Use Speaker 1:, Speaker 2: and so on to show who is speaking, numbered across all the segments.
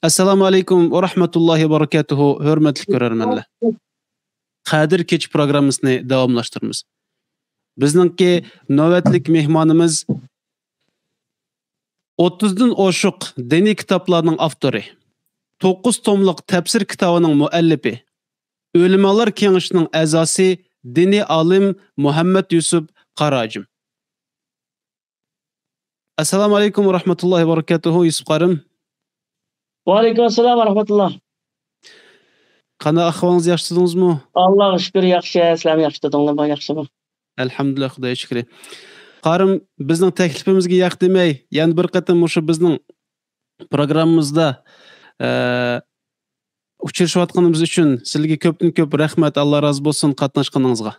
Speaker 1: Assalamu alaykum va rahmatullohi va barakatuhu. Hurmatli ko'rarmanlar. Qadir kech programmasini davomlashtiramiz. Bizningki navbatlik mehmonimiz 30 dan oshiq diniy kitoblarning avtori, 9 tomliq tafsir kitobining muallifi, O'limalar kengashining a'zosi, diniy olim Muhammad Yusuf Qarajim. Assalomu alaykum va rahmatullohi va barakatuhu Yusuf qarim.
Speaker 2: Va alaykum assalom va rahmatulloh.
Speaker 1: Qanday ahvolingiz, yaxshisinizmi?
Speaker 2: Allohga shukr, yaxshi. Sizlar yaxshidinglarmi, yaxshimi?
Speaker 1: Alhamdulillah, Xudoga shukr. Qarim, bizning taklifimizga yoq demay, yana bir qatam o'sha bizning programmamizda uchrashayotganimiz uchun sizlarga ko'p rahmat, Alloh rozi bo'lsin qatnashganingizga.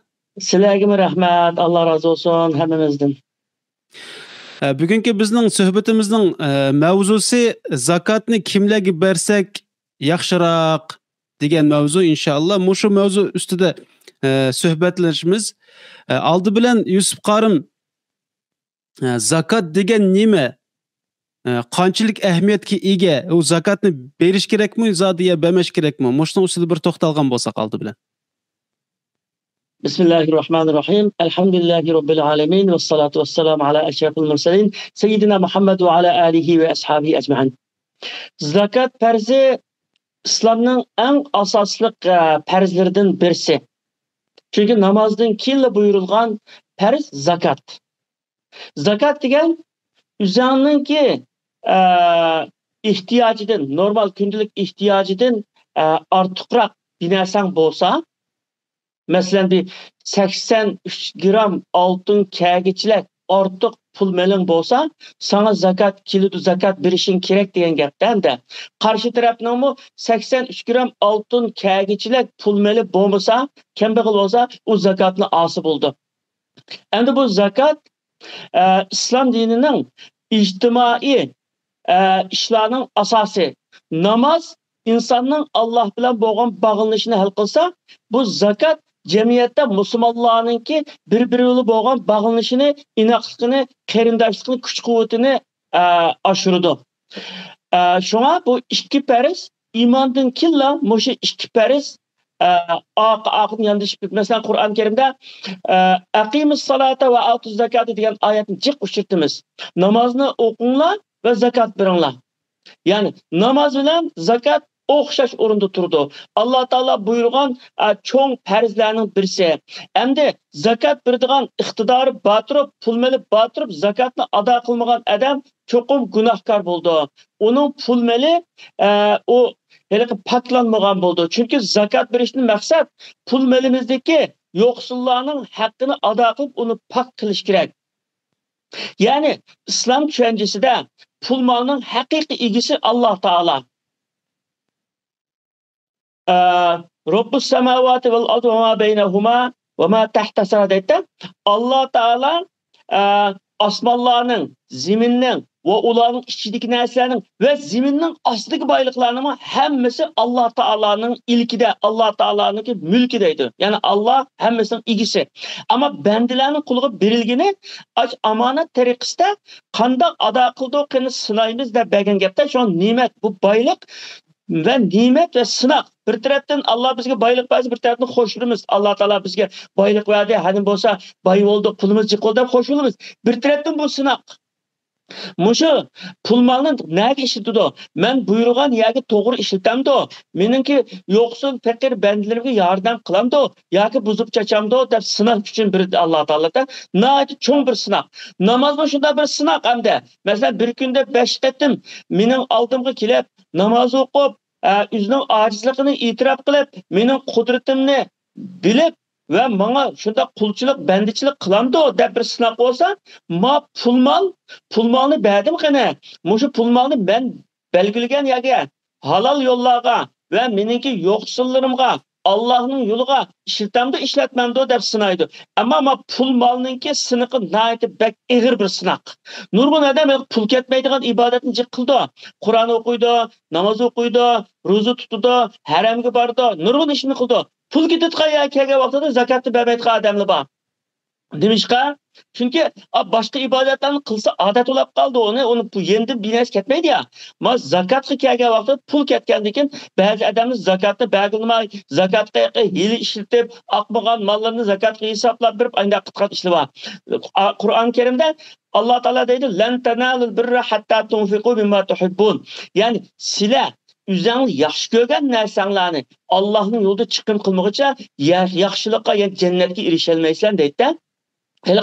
Speaker 2: Sizlarga rahmat, Alloh rozi bo'lsin hammamizdan.
Speaker 1: Bugungi bizning suhbatimizning mavzusi zakotni kimlarga bersak yaxshiroq degan mavzu inshaalloh. Mushu mavzu ustida suhbatlashamiz. Oldi bilan Yusuf qarim, zakot degan nima? Qanchalik ahamiyatga ega? U zakotni berish kerakmi, zodiya bermash kerakmi? Mushning ustida bir to'xtalgan bo'lsak oldi bilan.
Speaker 2: Bismillahirrahmanirrahim. Alhamdulillahi robbil alamin va salatu vassalam ala ashrafil mursalin sayyidina Muhammad va ala alihi va ashabihi ajma'in. Zakot farzi islomning eng asosli farzlaridan birisi. Chunki namozdan keyin buyurilgan farz zakot. Zakot degan o'zingizning ehtiyojidan, normal kundalik ehtiyojidan ortiqroq bir narsang bo'lsa, masalan bir 83 gram oltin kagichilik ortiq pul meling bo'lsa, sana zakot keladi, zakot berishing kerak degan gapda hamda qarshi tarafning 83 gram oltin kagichilik pul meli bo'lmasa, kambag'al bo'lsa, u zakotni osi bo'ldi. Endi bu zakot islom dinining ijtimoiy ishlarning asosi. Namoz insonning Alloh bilan bo'lgan bog'lanishini hal qilsa, bu zakot jamiyatda musulmonlarningki bir-biriga bo'lgan bog'lanishini, inoqligini, qarindoshligini, kuch-quvvatini oshiradi. Shunga bu ikki farz iymondan keyin mushu ikki farz aqidni yondashib, masalan Qur'on Karimda aqimus salata va atuz zakata degan oyatni jiq uchirtimiz. Namozni o'qinglar va zakot beringlar. Ya'ni namoz bilan zakot o'xshash o'rinda turdi. Alloh taolo buyurgan cho'ng farzlarning birisi. Endi zakot beradigan iqtidori botirib, pul meli botirib zakotni ado qilmagan odam cho'qim gunohkor bo'ldi. Uning pul meli o paklanmagan bo'ldi. Chunki zakot berishning maqsad pul melimizdagi yo'qsullarning haqqini ado qilib, uni pak qilish kerak. Ya'ni islom tushunchisida pul molning haqiqiy egisi Alloh taolo. Robbus samawati vel ardi ve ma beynehuma ve ma tahta saradayda Alloh taolo osmonlarning, zaminning ve ularning ichidagi narsalarning ve zaminning ostidagi boyliqlarning hammasi Alloh taolaning ilkida, Alloh taolaning mulkidaydi. Ya'ni Alloh hammasining egisi. Ammo bandalarning quliga berilgani amonat tariqasida qanday ado qildiqini sinaymiz deb bergan gapda shu ne'mat, bu boyliq ve nimet ve sınav. Bir taraftan Allah bizge baylık verdi, bir taraftan hoşluğumuz. Allah Teala bizge baylık verdi. Hani bolsa bay oldu, pulumuz çıkıldı, hoşluğumuz. Bir taraftan bu sınav. Muşu pul malının nerede işletiyordu? Men buyurgan yagi doğru işletemdi. Menimki yoksul fakir bendilerime yardım kılamdı. Yagi buzup çaçamdı dep sınav için bir Allah Teala'da. Nayet çoğun bir sınav. Namaz başında bir sınav hem de. Mesela bir günde 5 ettim. Mening aldığımı kelip namaz okup, özünün acizliğini itiraf qilib, mening qudratimni bilib ve bana şunda qulchilik, bandichilik qilamdi deb bir sinab olsa, ma pulmalni berdim qana. Mushu pulmalni ben belgilagan yerga, halal yo'llarga ve meningki yo'qsullarimga, Allah'ın yoluga işletemdi, işletmemdi deb sinaydı. Ama pul malninki sınıqı nayeti bek egir bir sınaq. Nurgun adam pul ketmeydiğen ibadetini cik kıldı. Kur'an okuydu, namaz okuydu, rozu tutudu, haremge bardı. Nurgun işini kıldı. Pul gititqa ya kege vaqtida zakatni bermaydigan adamlar bor. Demişqa, çünkü başka ibadetlerini kılsa adet olap kaldı onu yendi bines ketmeydi ya. Ma zakatga kelgan vaqtda pul ketgandan keyin ba'zi odamlar zakatni belgilamay, zakatga hiyla ishlatib, oqmagan mollarni zakatga hisoblab berib, unda qitqat ishlar bor. Qur'oni Karimda Alloh taolo deydi: "Lan tanalul birra hatta tunfiqu mimma tuhibbun." Ya'ni sizlar o'zingizlar yaxshi ko'rgan narsalarni Allohning yo'lida chiqim qilmoqcha yaxshilikqa, ya'ni jannatga erisha olmaysan deydi-da. Hele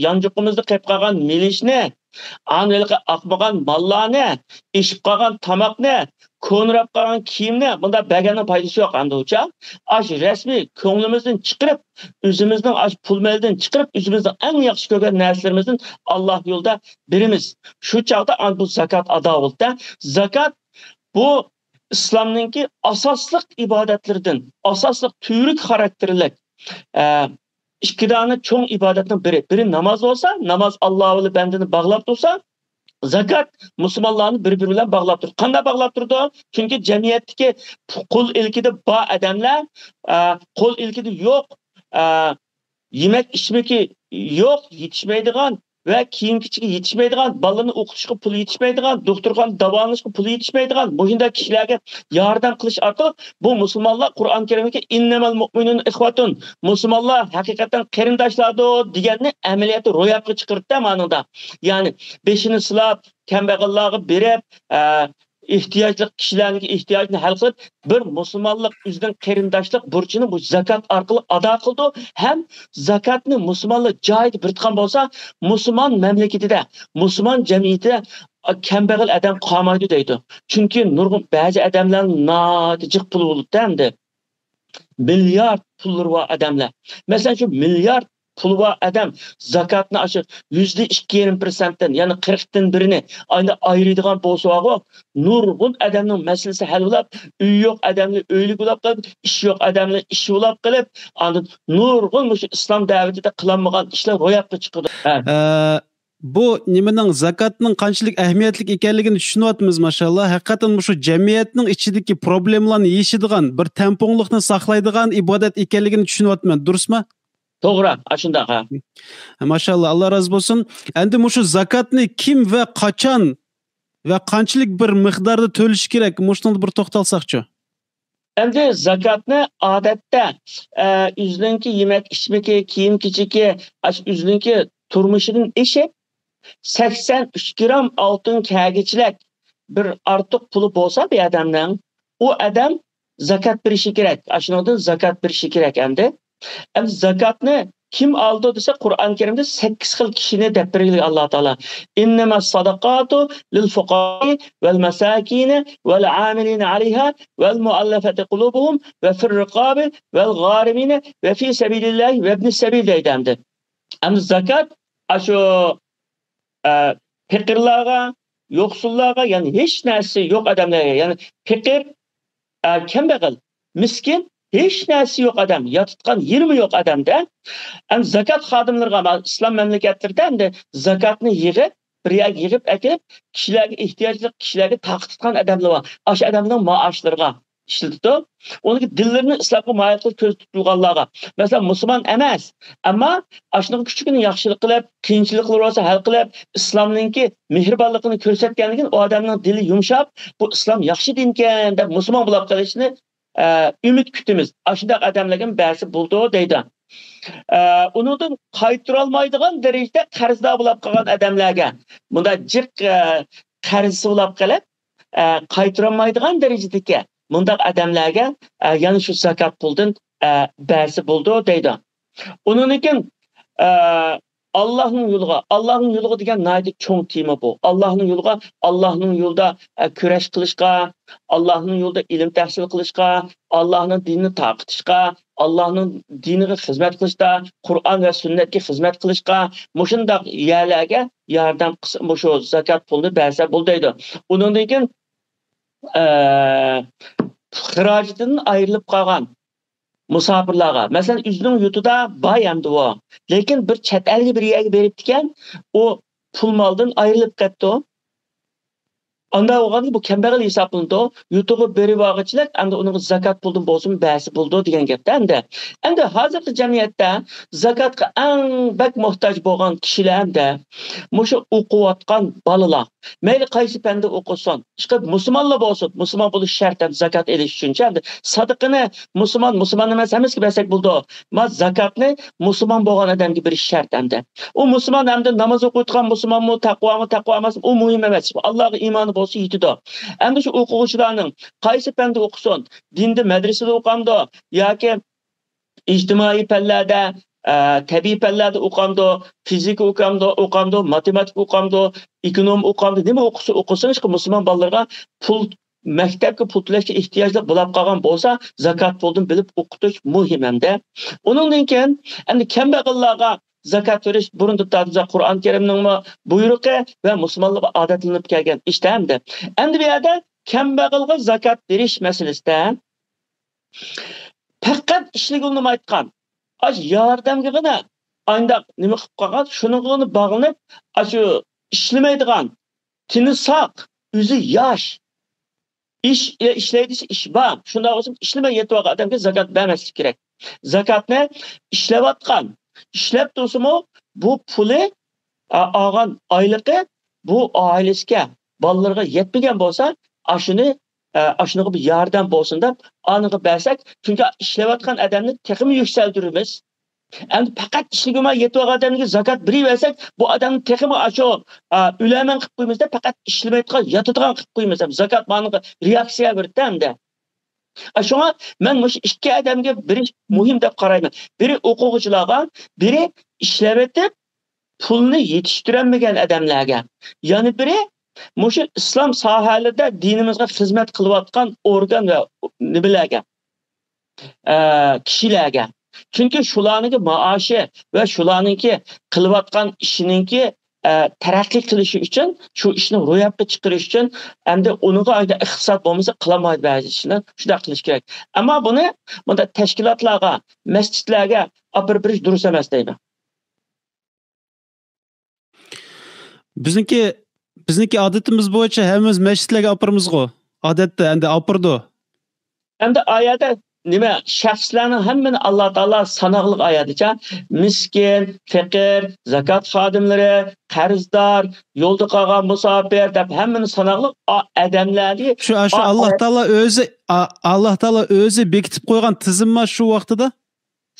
Speaker 2: yancıqımızda qep qalgan milishni, anelqi aqmagan mallarni, ishib qalgan tamoqni, ko'nrab qalgan kiyimni bunda berganning foydasi yo'q andocha. Ash rasmiy ko'nglimizdan chiqarib, o'zimizning ash pul meldan chiqarib, o'zimizning eng yaxshi ko'rgan narsalarimizni Alloh yo'lida beramiz. Shu chaqda bu zakat ado bo'ldi. Zakat bu islomningki asosliq ibodatlardan, asosliq tüyrik xarakterlik İki tane çoğun ibadetin biri. Biri namaz olsa, namaz Allah'ı bendini bağlap dursa, zakat Müslümanlarını birbiri bilen bağlap durur. Qanday bağlap durdu? Çünkü cemiyetteki kul ilkide ba adamlar, kul ilkide yok, yemek içmeki yok, yetişmeydiğen ve kiyim kichigi yetishmaydigan, balalarni o'qitishga puli yetishmaydigan, doktorga davolanishga puli yetishmaydigan, bunday kishilarga yordam qilish orqali bu musulmonlar Qur'on Karimga innamal mu'minun ikhwatun, musulmonlar haqiqatan qarindoshlardir deganni amaliyotda ro'yobga chiqirdi ma'noda. Ya'ni beshini silab, kambag'allarga berib, ehtiyojli kishilarning ehtiyojini hal qilib, bir musulmonlik o'zining qarindoshlik burchini bu zakat orqali ado qildi. Ham zakatni musulmonlar joyida biritgan bo'lsa, musulmon mamlakatida, musulmon jamiyatida kambag'al odam qolmaydi deydi. Chunki nurg'un ba'zi odamlar notijiq pul bo'libdi hamda milliard pullar bor odamlar. Masalan, shu milliard pul bor odam zakatni aşı %2,5%dan, ya'ni 40dan birini ayni ayıradigan bo'lsa, nurg'un odamning masalasi hal bo'lib, uy yo'q odamlar uylik bo'lib qolib, ish yo'q odamlar ish bo'lib qolib, nurg'un shu islom da'vatida qilinmagan ishlar ro'yobga chiqadi.
Speaker 1: Bu nimaning zakatning qanchalik ahamiyatli ekanligini tushunyapmiz maşallah. Haqiqatan shu jamiyatning ichidagi problemalarni yechadigan, bir tamponlikni saqlaydigan ibodat ekanligini tushunyapman. Durustmi?
Speaker 2: To'g'ri, shunday.
Speaker 1: Maşallah, Allah razı olsun. Endi shu zakatni kim ve qachon ve qanchalik bir miqdorda to'lish kerak? Shunga bir to'xtalsaqchi.
Speaker 2: Endi zakatni odatda o'zininki yemak ichmaki, kiyim kechiki, o'zininki turmushidan eshib 83 gram altın kağıtçılık bir artık pulu bolsa bir adamdan, o adam zakat berishi kerak. Aşınıdan zakat berishi kerak endi. Zakatni kim aldı desa Qur'on Karimda 8 xil kishini deb bergan Alloh taolo. Innamas sadaqatu lil fuqara vel masakin vel amilin alayha vel muallafati qulubuhum ve fir riqabi vel garimin ve fi sabilillah ve ibn sabil deydi. Zakat aşu fakirlarga, yoksullarga, yani hiç narsa yok adamlarga, yani fakir, kambag'al, miskin, hiç narsa yok adam, yotitgan yeri yok adamda. Zakat xodimlariga islom mamlakatlarida endi zakatni yig'ib, bir yerga yig'ib akilib, kishilarga ehtiyojli kishilarga taqdim odamlar bor. O'sha odamlarning maoshlariga ishlatdi. Onunki dillerini İslam'a mayatlı köz tutulganlarga. Mesela Müslüman emas, ama aşının küçükünü yaxşılık qilib, qiyinchiliklar olsa hal qilib, İslam'nınki mehribonligini ko'rsatganligidan o adamning dili yumshab, bu İslam yaxshi din ekan deb Müslüman bo'lib qolishini umid kutamiz. Ashunday odamlarga ba'zi bo'ldi deydi. Undan qaytira olmaydigan darajada qarzdor bo'lib qolgan odamlarga, bunda jiq qarzi bo'lib qolib, qaytira olmaydigan darajadagi mundaq adamlarga yani şu zakat puldan ba'zi bo'ldi deydi. Onun için Allah'ın yoluga degan naydi cho'ng tema bu. Allah'ın yoluga, Allah'ın yolda kurash qilishga, Allah'ın yolda ilm tahsil qilishga, Allah'ın dinini taqitishga, Allah'ın diniga xizmat qilishda, Qur'on va sunnatga xizmat qilishga, mushundaq yerlarga yordam shu zakat pulni bersa bo'ldi deydi. Onun için xirajdan ayrılıb qalgan musafirlarga, mesela üzünün yurtida boy hamdi o, lekin bir chet elga bir yerga beribdikan, o pul moldan ayrılıb ketdi. Anda olganda bu kambag'al hisoblanadi. Yutug'i berib olg'ichilar, endi uning zakot puldan bo'lsin, ba'si bo'ldi degan gapda endi. Endi hozirgi jamiyatda zakotga eng bak muhtoj bo'lgan kishilarda mushu o'qiyotgan bolalar, mayli qaysi fanda o'qisin, chiqib musulmonlar bo'lsin, musulmon bo'lish shart ham zakot olish uchun. Endi sadaqani musulmon emas hammaga bersak bo'ldi. Mas zakotni musulmon bo'lgan odamga berish shart endi. U musulmon hamda namoz o'qiyotgan musulmonmi, taqvo emas, u muhim emas. Allohga iymoni bo'lsa yetidi. Endi shu o'quvchilarning qaysi fanda o'qisin, dinda madrasada o'qamdi yoki ijtimoiy fanlarda, tabiiy fanlarda o'qamdi, fizika o'qamdi, matematika o'qamdi, ekonom o'qamdi, nima o'qisin, musulmon bolalarga pul maktabga pul to'lashga ehtiyojli bo'lib qolgan bo'lsa, zakot puldan bilib o'qitish muhim hamda. Uningdan keyin endi kambag'allarga zakot verish burunda tarbiya Qur'on Karimning buyrug'i va musulmonlarga odatlanib kelgan ishda hamda. Endi bu yerda kambag'alga zakot berish masalasida faqat ishligini aytgan. Aş yordamgina ayndaq nima qilib qolgan, shuningga bog'lanib, shu ishlamaydigan, tini saq, o'zi yosh, ishlaydigan ish bor. Shunday bo'lsa, ishlamay yetib odamga zakot bermaslik kerak. Zakotni ishlayotgan, ishlab tursa-mu, bu puli olgan oyliqi bu oilasiga, bolalarga yetmagan bo'lsa, ashuniga bir yordam bo'lsin deb aniga bersak, chunki ishlayotgan odamni texmi yuksaltiramiz. Endi faqat ishligima yetib odamga zakot berib bu odamni texmi asho ulaman qilib qo'ymiz deb faqat ishlamaydigan, yotadigan qilib qo'ymiz. Zakot maniga reaksiya berdi hamda. Shunga men mush ikki odamga berish muhim deb qarayman. Biri o'quvchilarga, biri ishlab etib pulni yetishtirolmagan odamlarga. Yana biri mushu islom sohalarida dinimizga xizmat qilayotgan organ va nimalarga, kishilarga. Chunki shularning maoshi va shularning qilayotgan ishininki taraqqiy qilishi uchun, shu ishni ro'yobga chiqarish uchun endi uniga iqtisod bo'lmasa qilmaydi ba'zi ishni, shunday qilish kerak. Ammo buni bunda tashkilotlarga, masjidlarga olib berish durust emas deyman.
Speaker 1: Bizniki odatimiz bo'yicha hammamiz masjidlarga opiramiz-ku. Odatda endi opirdi.
Speaker 2: Endi oyatda nima shaxslarning hammani Alloh taolo sanoqli oyaticha miskin, faqir, zakot xodimlari, qarzdor, yo'lda qolgan musofir deb hammani sanoqli odamlarni
Speaker 1: shu Alloh taolo o'zi bekitib qo'ygan tizimmi shu vaqtida?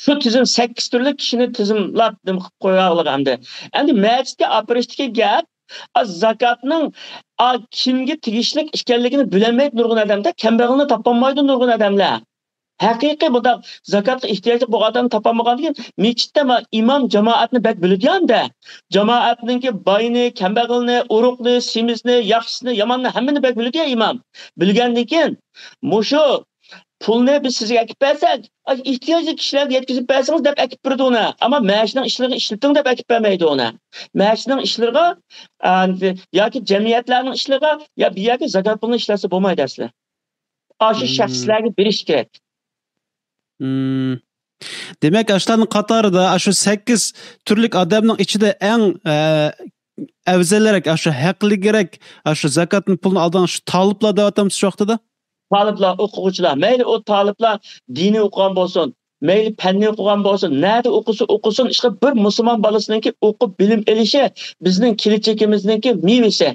Speaker 2: Shu tizim 8 turli kishini tizimlab qilib qo'yganligimda. Endi masjidga opirishdagi gap zakotning kimga tegishli ekanligini bilmaydi nurg'un odamda, kambag'alni topolmaydi nurg'un odamlar. Haqiqiy bu da zakotga ehtiyojli bo'lgan odamni topolmagandan masjidda imom jamoatni bak biladi-da. Jamoatninki boyni, kambag'alni, urug'ni, semizni, yaxshisini, yomonni hammani bak biladi imom. Bilgandan keyin mushu pulni biz sizga akib bersak, ehtiyojli kishilarga yetkazib bersangiz deb akib beradi uni. Ammo mashning ishlarini ishlating deb akib bermaydi uni. Mashning ishlariga yoki jamiyatlarning ishlariga ya bu yerga zakot pulni ishlasa bo'lmaydi asli. Shu shaxslarga berish kerak.
Speaker 1: Demak, ashlarning qatorida shu 8 turlik odamning ichida eng afzalroq, shu haqligiroq, shu zakotning pulini olgan shu taliblar deb atamiz shu vaqtida.
Speaker 2: Taliblar, o'quvchilar, mayli o taliblar dini o'qigan bo'lsin, mayli fanni o'qigan bo'lsin, nerede o'qisin, ishqa bir musulmon bolasiningki o'qib bilim elishi bizning kelajagimizningki mevasi.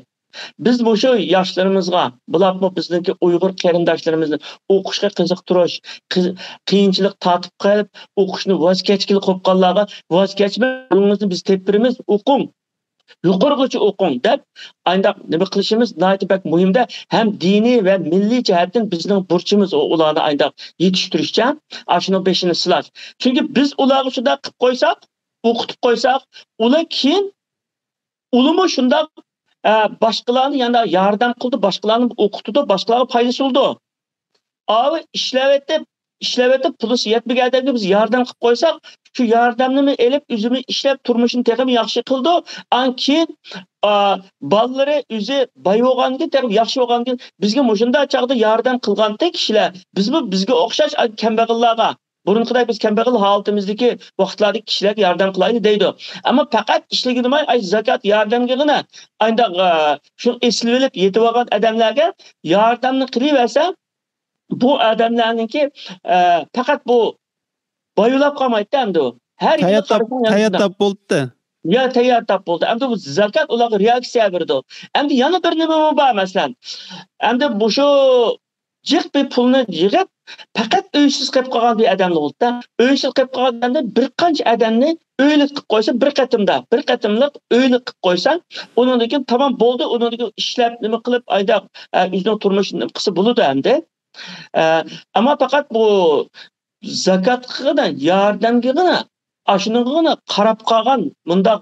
Speaker 2: Biz bu shu yoshlarimizga, bularmi bizningki Uyg'ur qarindoshlarimizni o'qishga qiziqtirish, qiyinchilik tatib qilib, o'qishni voz kechgil qo'yganlarga voz kechmay, yo'lingizni biz tepirimiz, o'qing. Yuqorigacha o'qing deb ayndaq nima qilishimiz naytibak muhimda, ham diniy va milliy jihatdan bizning burchimiz ularni ayndaq yetishtirishcha, ashuni beshini silash. Chunki biz ularga shunday qilib qo'ysak, o'qitib qo'ysak, ular keyin ulumi shunday boshqalarni yana yordam qildi, boshqalarni o'qitdi, boshqalarga foydasi bo'ldi. Abi ishlayotib puli yetmaganlarga biz yordam qilib qo'ysak, shu yordamni elib o'zini ishlab turmushini texmi yaxshi qildi. Keyin bolalari o'zi boy bo'lganda, texmi yaxshi bo'lganda bizga mushunda chaqda yordam qilganda kishilar, bizga o'xshash kambag'allarga burunqiday biz kambag'al holatimizdagi vaqtlardagi kishilarga yordam qilaylik deydi. Ammo faqat ishligi demay, ay zakat yordamgina ayda shu eslib olib yetib olgan odamlarga yordamni qilaversa, bu odamlarningki faqat bu boyulab qolmaydi endi u. Har
Speaker 1: Tayattap bo'ldi.
Speaker 2: Ya tayattap bo'ldi. Endi bu zakat ularga reaksiya berdi. Endi yana bir nima bor masalan. Endi bu shu jiq bir pulni yig'ib faqat uysiz qolib qolgan bir odam bo'ldi-da. Uysiz qolib qolganda bir qancha odamni uylik qilib qo'ysa, bir qatimliq uylik qilib qo'ysa, undan keyin tamam bo'ldi, undan keyin ishlab nima qilib ayda o'zining turmushini qilsa bo'ladi endi. Ammo faqat bu zakatga yordamga aşınığına qarab qalğan mundaq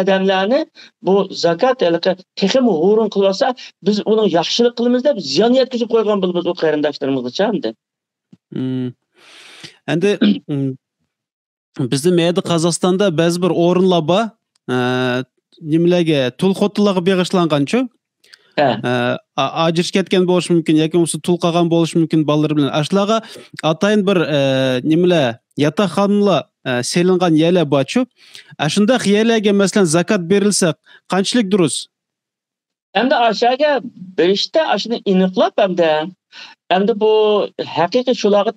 Speaker 2: adamlarni bu zakat texmi o'rin qilsa, biz uni yaxshilik qilamiz deb ziyon yetkazib qo'ygan bo'lamiz o qarindoshlarımizga endi.
Speaker 1: Endi bizning meyda Qozog'istonda ba'zi bir o'rinlar bor, nimalarga tulxotilarga beg'ishlanganchu. Ajrashib ketgan bo'lishi mumkin yoki bo'lmasa tul qolgan bo'lishi mumkin bolalar bilan. Ashlarga atayin bir nimalar yotoqxonalar selingan yerlar borchu. Shundaq yerlarga masalan zakat berilsa, qanchalik durust?
Speaker 2: Endi aşağıya berishda ashuni aniqlab endi bu haqiqiy shularga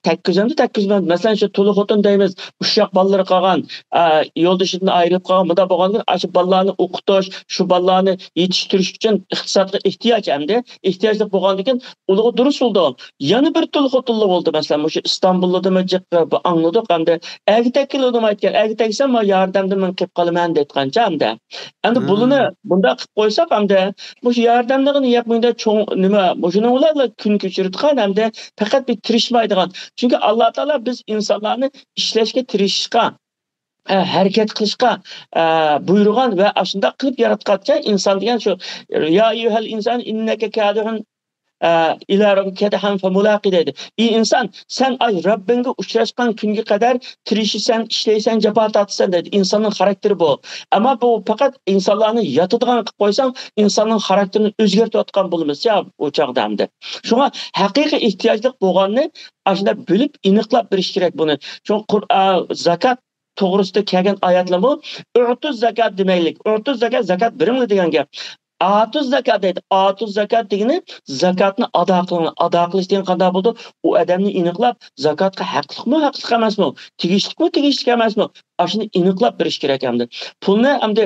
Speaker 2: takkizmadi. Masalan shu to'liq xotin deymiz, ushaq bolalar qolgan, yo'ldoshidan ayirib qolgan, bunda bo'lganda shu bolalarni o'qitish, shu bolalarni yetishtirish uchun iqtisodga ehtiyoj ehtiyojli bo'lgandan keyin ularga durust bo'ldi. Yana bir to'liq xotinlar bo'ldi, masalan, shu Istanbulda bu angladik endi agtakil odam aytgan, agtaksam men yordamda men qilib qolaman deyotgancha endi buluni bunda qilib qo'ysak bu yordamligini yapmayda cho'ng nima, shuni ularla kun kechiradigan hamda faqat bir tirishmaydigan. Çünkü Allah Teala biz insonlarni ishlashga tirishishga, harakat qilishga buyurgan va shunda qilib yaratgancha inson degan shu ya ayyuhal inson innaka kadihun ila rabbika famulaqi dedi. Ey inson, sen ay Rabbinga uchrashgan kunga qadar tirishsan, ishlaysan, jafo tortsan dedi. İnsanın xarakteri bu. Ama bu faqat insonlarni yotadigan qilib qo'ysang, insonning xarakterini o'zgartirayotgan bo'lamiz ya o chaqda hamda. Shunga haqiqiy ehtiyojli bo'lganni ashunda bo'lib aniqlab berish kerak buni. Chunki Qur'on zakat to'g'risida kelgan oyatlar bu u'tuz zakat demaylik. U'tuz zakat birimli degan gap. Atuz zakat deydi. Atuz zakat degani zakatni ado qilish degan qanday bo'ldi? U odamni aniqlab zakatga haqliqmi, haqliq emasmi, tegishlikmi, tegishlik emasmi? Ashuni aniqlab berish kerak endi. Pulni endi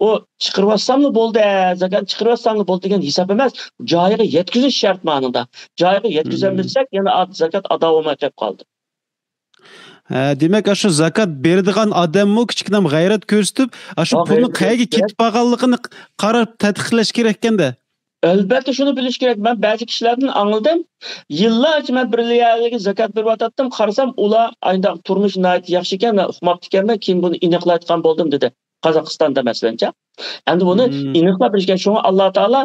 Speaker 2: o chiqarib olsammi bo'ldi, zakat chiqarib olsammi bo'ldi degan hisob emas. Joyiga yetkazish shart ma'noda. Joyiga yetkazolmasak, yana zakat ado bo'lmay qoldi.
Speaker 1: Demek shu zakat beradigan odammi kichkinam g'ayrat ko'rsatib, shu pulni qayerga ketib qolganligini qarab tadqiqlash kerak ekanda.
Speaker 2: Albatta shuni bilish kerak. Men ba'zi kishilardan angladim. Yillarcha men bir yerga zakat berib o'tatdim, qarasam ular ayda turmush nihoyat yaxshi ekan va uqmabdi ekanman, keyin buni aniqlayotgan bo'ldim dedi. Qozog'istonda masalancha. Endi buni aniqlab bilishgan. Shunga Alloh taolo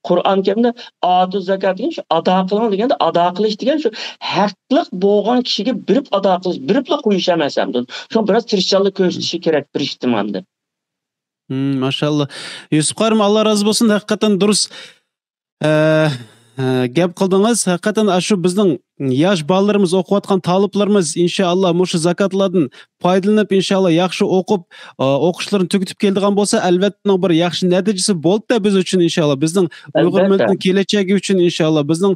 Speaker 2: Qur'on Karimda atuz zakat degan shu ado qiling deganda ado qilish degan shu haqliq bo'lgan kishiga birib ado qilish, biribla qo'yish emas hamda. Shunga biroz tirishchilik ko'rsatishi kerak bir ihtimolda.
Speaker 1: Maşallah. Yusuf qarim Allah razı bo'lsin, haqiqatan durust gap qildingiz. Haqiqatan shu bizning yosh bolalarimiz o'qiyotgan taliblarimiz inshaalloh mushu zakatlardan foydalanib inshaalloh yaxshi o'qib, o'qishlarini tugatib keladigan bo'lsa, albatta bir yaxshi natijasi bo'ldi biz uchun inshaalloh. Bizning Uyg'ur millatining kelajagi uchun inshaalloh, bizning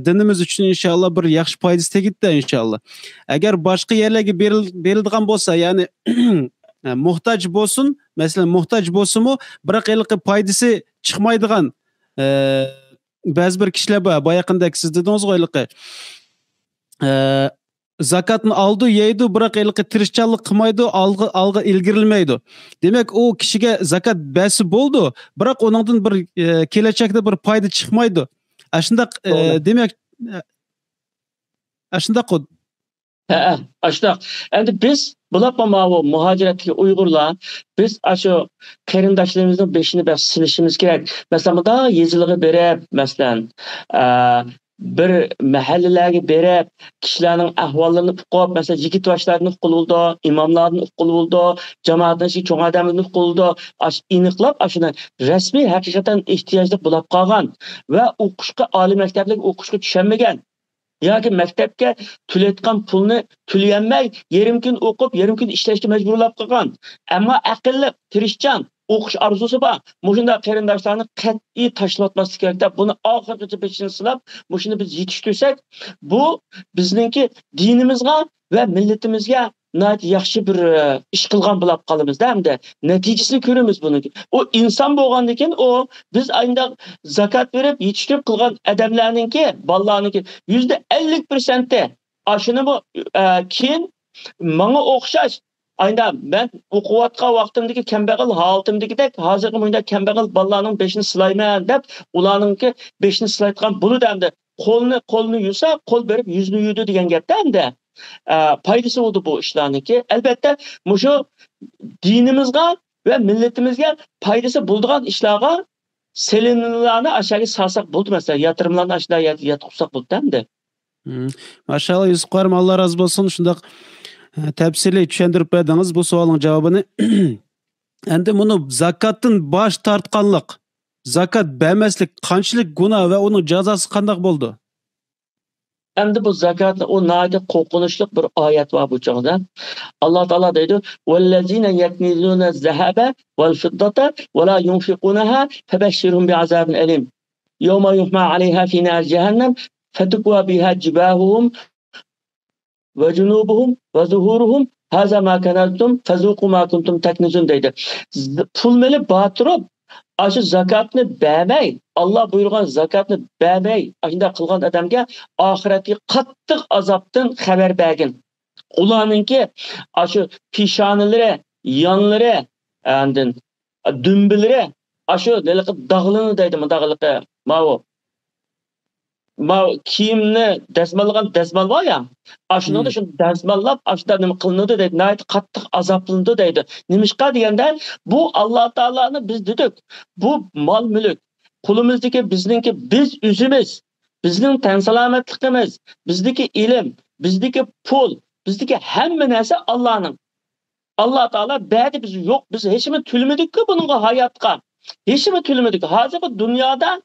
Speaker 1: dinimiz uchun inshaalloh bir yaxshi foydasi tegadi inshaalloh. Agar boshqa yerlarga beriladigan bo'lsa, ya'ni muhtoj bo'lsin, masalan muhtoj bo'lsa-mu, biroq foydasi chiqmaydigan ba'zi bir kishilar bor. Boyaqindagi siz dedingiz qo'yliqi. Zakatni oldi, yeydi, biroq tirishchanlik qilmaydi, alg'a ilgirilmaydi. Demak, u kishiga zakat basi bo'ldi, biroq uningdan bir kelajakda bir foyda chiqmaydi. Shundaq demak shundaq
Speaker 2: Ashundoq. Endi biz bular muhojiratga Uyg'urlar biz shu qarindoshlarimizning beshini bas silishimiz kerak. Masalan, bunda yezilg'i berib, masalan, bir mahallalarga berib, kishilarning ahvollarini o'qib, masalan, yigit yoshlarni o'qildi, imomlarni o'qildi, jamoatning cho'ng odamlarni o'qildi, aniqlab shuni rasmiy haqiqatan ehtiyojli bo'lib qolgan va o'qishga oliy maktablik o'qishga tushamagan yoki maktabga to'layotgan pulni to'layolmay, yarim kun o'qib, yarim kun ishlashga majburlab qilgan. Ammo aqlli, tirishchan, o'qish arzusi bor. Mushunda qarindoshlarni qat'iy tashlatmaslik kerak deb, buni oxirgacha pechini silab, mushuni biz yetishtirsak, bu bizningki dinimizga va millatimizga yaxshi bir ish qilgan bo'lib qolamiz-da, hamda natijasini ko'ramiz buni. O inson bo'lgandan keyin o biz ayda zakat berib yetishtirib qilgan odamlarningki, bolalarningki %50% ashuni bu keyin menga o'xshash ayda men o'qiyotgan vaqtimdagi kambag'al holatimdagidek hozirgi bunda kambag'al bolalarning beshini silayman deb ularningki beshini silayotgan bo'ladi hamda qo'lni yuvsa qo'l berib yuzni yuvdi degan gapda hamda foydasi oldu bu ishlarniki. Albatta mushu dinimizga ve milletimizga foydasi bo'ladigan ishlarga selinlarni aşağı salsak bo'ldi, mesela yatırımlarni aşağı yatqizsak bo'ldi hamda.
Speaker 1: Maşallah Yusuf Qarim, Allah razı olsun. Shundaq tafsirli tushuntirib berdingiz bu savolning javobini. Endi buni zakatdan bosh tortganlik, zakat bermaslik qanchalik gunoh va uning jazosi qanday bo'ldi?
Speaker 2: Endi bu zakatni o nayda qo'rqinchli bir oyat var bu chog'da. Alloh taolo deydi: "Vallazina yaknizuna az-zahaba wal-fiddata wa la yunfiqunaha fabashshirhum bi'azabin alim. Yawma yuhma 'alayha fi nar jahannam fatukwa biha jibahuhum ve junubuhum ve zuhuruhum haza ma kanaztum fazuqu ma kuntum taknizun" deydi. Pulni batırıp aşı zakatni bermey, Allah buyurgan zakatni bermey, aşında qilgan adamga ahiretki qattiq azaptan xabar bergin. Ularninki aşı pişanilari, yanlari, andin dumbilari aşı neliqi dağlını deydi, dağlıqı kiyimni dasmallagan dasmal var ya, aşını da şunu dasmallab, aşıda nima qilinadi deydi, nayt qattiq azaplanadi deydi. Nimishqa deganda bu Allah Taolani biz dedik. Bu mal mülk, qulimizdagi bizningki biz o'zimiz, bizning tan salomatligimiz, bizdagi ilm, bizdagi pul, bizdagi hamma narsa Allohning. Allah Taolo berdi, biz yo'q, biz hech nima tulmadik-ku bunga hayotga. Hiç mi tülemedik? Hazır bu dünyada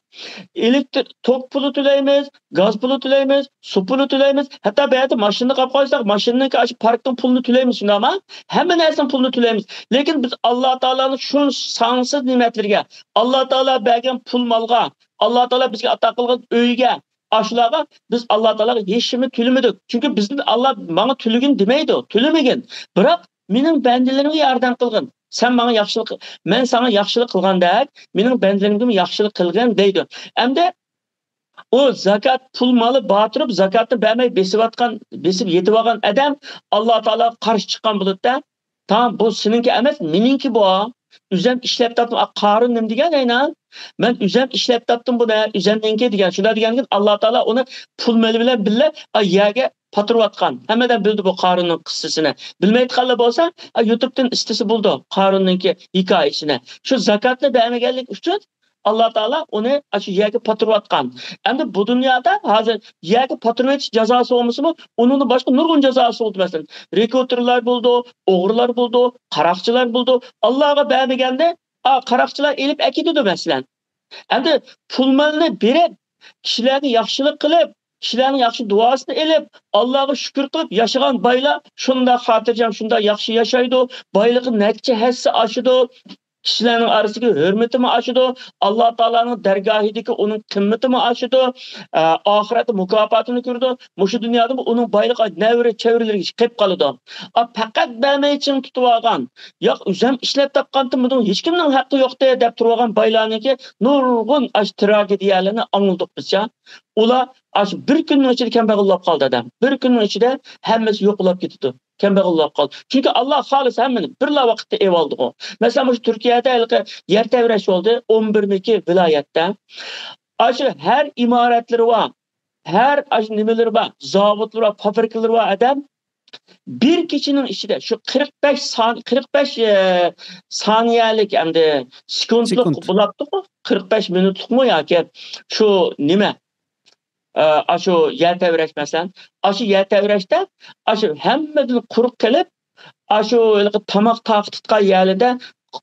Speaker 2: tok pulu tüleymiz, gaz pulu tüleymiz, su pulu tüleymiz. Hatta belki maşını kapkoysak maşının ki parktan pulunu tüleymiz ama hemen ersin pulunu tüleymiz. Lekin biz Allah Teala'nın şu sansız nimetlerine, Allah Teala bergen pul malga, Allah Teala bizge ata kılgan öyge, aşılaga biz Allah Teala'ga hiç mi tülemedik? Çünkü bizim Allah bana tülügün demeydi o, tülemegin. Bırak mening bendilerime yardım kılgın. Sen bana yaxşılık, ben sana yaxşılık kılgandek, mening bendilerimga yaxşılık kılgan deydi. Hem de o zakat pul malı batırıp zakatını bermey besip yetip algan adam Allah Teala karşı çıkan bulutda. Tamam bu seninki emas, meninki bu. Üzem işlep taptım. Qarun nim degan aynan. Ben üzem işlep taptım bu da. Üzemninki degan. Şuna degan Allah Teala onu pul malı bilan billa yerga patırvatkan. Hemeden bildi bu Qarun'un kıssasını. Bilmeydikanlı bolsa, YouTube'dan istisi buldu Qarun'unki hikayesine. Şu zakatını beğenmegenlik üçün Allah Teala onu aşı yerge patırvatkan. Hem de bu dünyada hazır yerge patırvetiş cezası olması mı? Onun başka nurgun cezası oldu mesela. Rekruterlar buldu, oğrular buldu, karakçılar buldu. Allah'a beğenmegende karakçılar elip ekidi mesela. Hem de pulmanını berip, kişilerini yaxşılık kılıp, kişilerin yaxşı duasını elip, Allah'a şükür kılıp yaşayan baylar şunda hatırlayacağım, şunda yaxşı yaşaydı, baylığın netice hessi aşıdı, kişilerin arasındaki hürmetimi aşıdı, Allah Teala'nın dergahideki onun kıymetimi aşıdı, ahirette mükafatını gördü, şu dünyada onun baylığı nevre çevreleri kayıp kalıdı. Fakat berme için tutuvagan, ya üzem işlep tapqantım bunun hiç kimden hakkı yok diye dep turuvagan baylarınki nurgun tragediyalarını anıldık biz ya. Ula bir günün içinde kembag'allab qoldi adam. Bir günün içinde hemmesi yo'qolib ketdi. Kembag'allab qoldi. Çünkü Allah xolis hammani birla vaqtda evoldi o. Mesela şu Türkiye'de yer tevreş oldu 11 viloyatda. Aşı her imaratları var. Her nimeleri var. Zavutlar var, fabrikalar var adam. Bir kişinin içinde şu 45 saniyelik hem de sekundluk bulaptı mı? 45 minutluk mu ya ki şu nime? Aşı yer tevreş mesela. Aşı yer tevreşte aşı hemmedin kuruk kelip aşı tamak taqtitqa yerlerde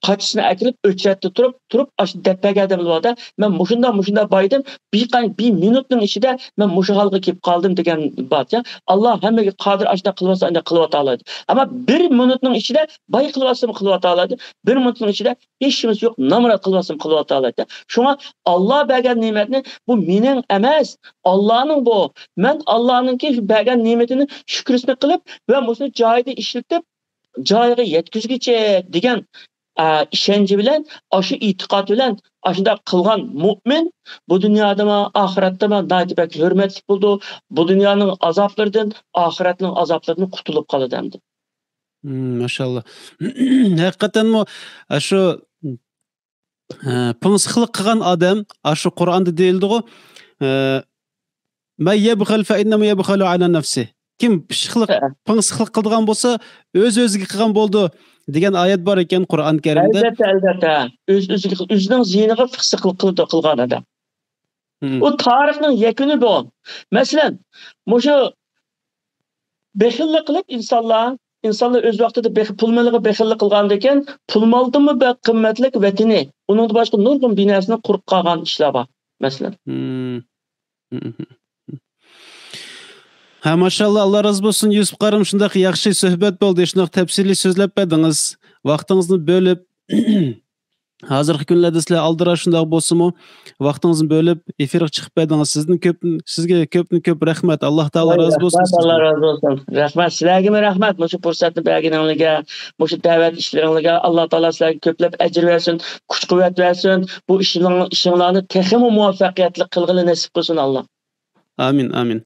Speaker 2: qaçısını akilib o'chratda turib aşı deppaga bo'ladi. Men mushunda baydım. Bir minutning ichida men mushu holga kelib qoldim degan bor. Alloh hammaga qodir ashuna qilsa unda qilib oladi. Ammo 1 minutning ichida bay qilsam qilib oladi. 1 minutning ichida hech nima yo'q, namrat qilsam qilib oladi. Shunga Alloh bergan ne'matni bu mening emas, Allohning bu. Men Allohninki bergan ne'matini shukrisini qilib va mushu joyida ishlatib joyiga yetkizgicha degan ishonchi bilan, shu e'tiqod bilan shunda qilgan mu'min bu dunyoda ham, oxiratda ham naytibak hurmatli bo'ldi. Bu dunyoning azoblaridan, oxiratning azoblaridan qutulib qoladi hamda.
Speaker 1: Maşallah. Hakikaten mi şu pınsıqlık qilgan adam, şu Qur'onda deyildi-ku, "Men yebxal fa innama yebxalu ala nafsi." Kim pınsıqlık qilgan bo'lsa, o'z-o'ziga qilgan bo'ldi degan oyat bor ekan Qur'on Karimda.
Speaker 2: Albatta. O'zining ziyniga fisqlik qilgan adam. O tarixning yakuni bu. Masalan, mushu bexillik qilib insonlar o'z vaqtida pulmalarga bexillik qilgandan keyin pulmaldimi be qimmatlik vatani, uning boshqa nurg'un binosini qurib qolgan ishlar bor. Masalan. Ha
Speaker 1: maşallah, Allah razı olsun Yusuf Qarım, shunday yaxshi suhbat bo'ldi. Shunday tafsirli so'zlab berdingiz. Vaqtingizni bo'lib hozirgi kunlarda sizlar aldira shunday bo'lsa-mu, vaqtingizni bo'lib efirga chiqib berdingiz. Sizga ko'p rahmat. Alloh taolo razı olsun.
Speaker 2: Allah razı olsun. Rahmat. Sizlarga rahmat. Mushu fursatni berganingizga, mushu da'vat ishlaringizga Alloh taolo sizlarga ko'plab ajr bersin, kuch-quvvat bersin. Bu ishlarni texmi muvaffaqiyatli qilg'ili nasib qilsin Alloh.
Speaker 1: Amin, amin.